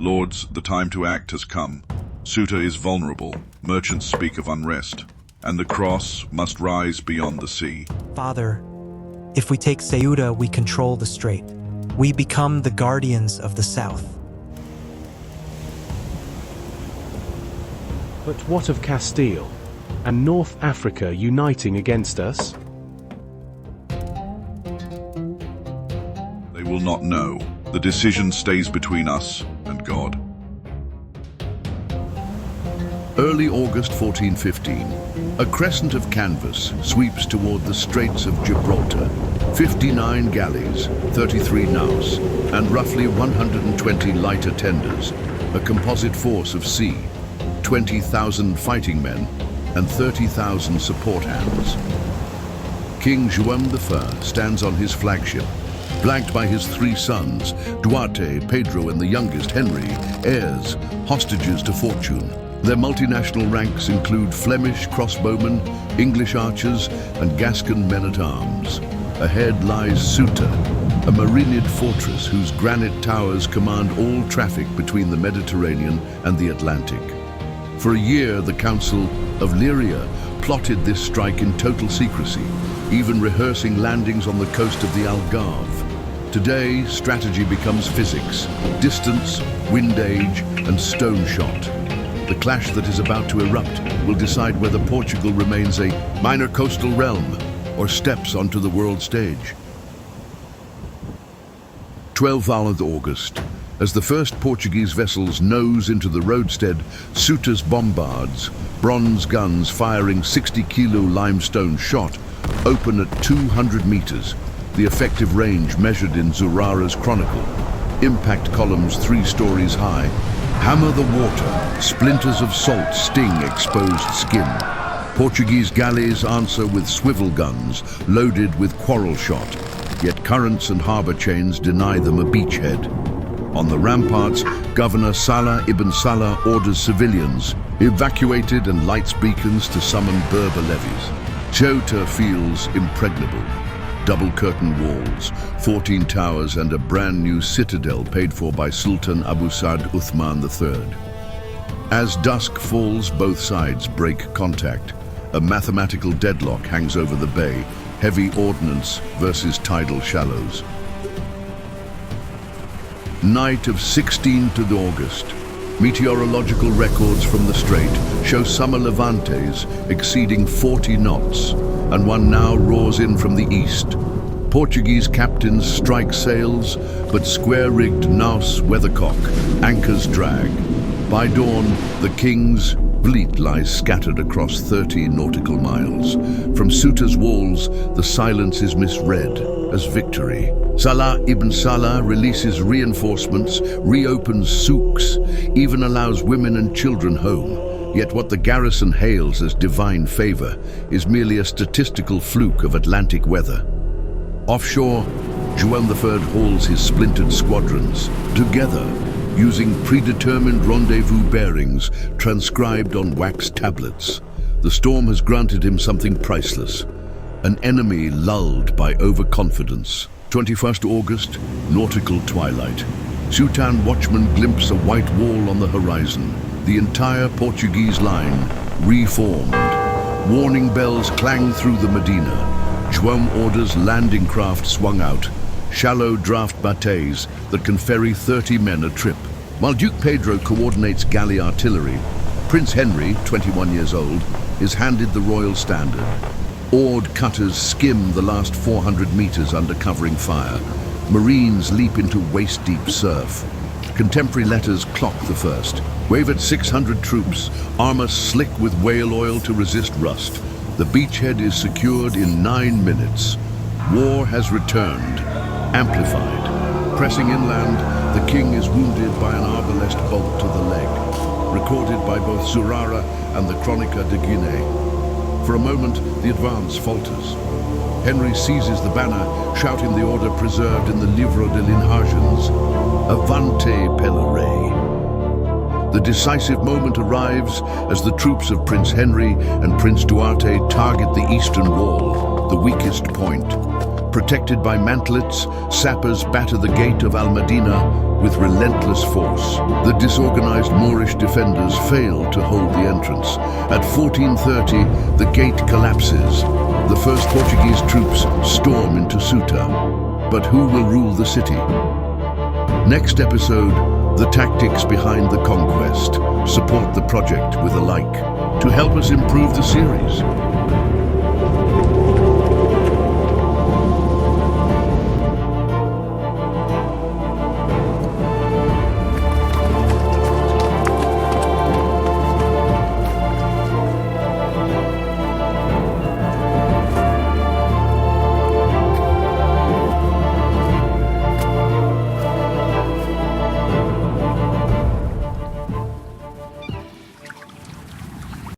Lords, the time to act has come. Ceuta is vulnerable, merchants speak of unrest, and the cross must rise beyond the sea. Father, if we take Ceuta, we control the strait. We become the guardians of the south. But what of Castile and North Africa uniting against us? They will not know. The decision stays between us and God. Early August 1415, a crescent of canvas sweeps toward the Straits of Gibraltar. 59 galleys, 33 naus, and roughly 120 lighter tenders, a composite force of sea, 20,000 fighting men, and 30,000 support hands. King João I stands on his flagship, flanked by his three sons, Duarte, Pedro, and the youngest, Henry, heirs, hostages to fortune. Their multinational ranks include Flemish crossbowmen, English archers, and Gascon men-at-arms. Ahead lies Ceuta, a marinid fortress whose granite towers command all traffic between the Mediterranean and the Atlantic. For a year, the Council of Leiria plotted this strike in total secrecy, even rehearsing landings on the coast of the Algarve. Today, strategy becomes physics, distance, wind age, and stone shot. The clash that is about to erupt will decide whether Portugal remains a minor coastal realm or steps onto the world stage. 12th August. As the first Portuguese vessels nose into the roadstead, Ceuta's bombards, bronze guns firing 60-kilo limestone shot, open at 200 meters, the effective range measured in Zurara's chronicle. Impact columns 3 stories high. Hammer the water, splinters of salt sting exposed skin. Portuguese galleys answer with swivel guns, loaded with quarrel shot, yet currents and harbor chains deny them a beachhead. On the ramparts, Governor Salah ibn Salah orders civilians, evacuated and lights beacons to summon Berber levies. Ceuta feels impregnable. Double curtain walls, 14 towers and a brand new citadel paid for by Sultan Abu Sa'd Uthman III. As dusk falls, both sides break contact. A mathematical deadlock hangs over the bay, heavy ordnance versus tidal shallows. Night of 16th August. Meteorological records from the strait show summer levantes exceeding 40 knots, and one now roars in from the east. Portuguese captains strike sails, but square-rigged naus weathercock anchors drag. By dawn, the king's fleet lies scattered across 30 nautical miles. From Ceuta's walls, the silence is misread as victory. Salah ibn Salah releases reinforcements, reopens souks, even allows women and children home. Yet what the garrison hails as divine favor is merely a statistical fluke of Atlantic weather. Offshore, João I hauls his splintered squadrons together, using predetermined rendezvous bearings transcribed on wax tablets. The storm has granted him something priceless, an enemy lulled by overconfidence. 21st August, nautical twilight. Ceutan watchmen glimpse a white wall on the horizon. The entire Portuguese line reformed. Warning bells clang through the Medina. João orders landing craft swung out, shallow draft bateys that can ferry 30 men a trip. While Duke Pedro coordinates galley artillery, Prince Henry, 21 years old, is handed the royal standard. Oared cutters skim the last 400 meters under covering fire. Marines leap into waist-deep surf. Contemporary letters clock the first. Wavered 600 troops, armor slick with whale oil to resist rust. The beachhead is secured in 9 minutes. War has returned, amplified. Pressing inland, the king is wounded by an arbalest bolt to the leg, recorded by both Zurara and the Crónica de Guinée. For a moment, the advance falters. Henry seizes the banner, shouting the order preserved in the Livro de Linhagens, Avante pela Rei. The decisive moment arrives as the troops of Prince Henry and Prince Duarte target the eastern wall, the weakest point. Protected by mantlets, sappers batter the gate of Al-Medina with relentless force. The disorganized Moorish defenders fail to hold the entrance. At 1430, the gate collapses. The first Portuguese troops storm into Ceuta. But who will rule the city? Next episode, the tactics behind the conquest. Support the project with a like to help us improve the series.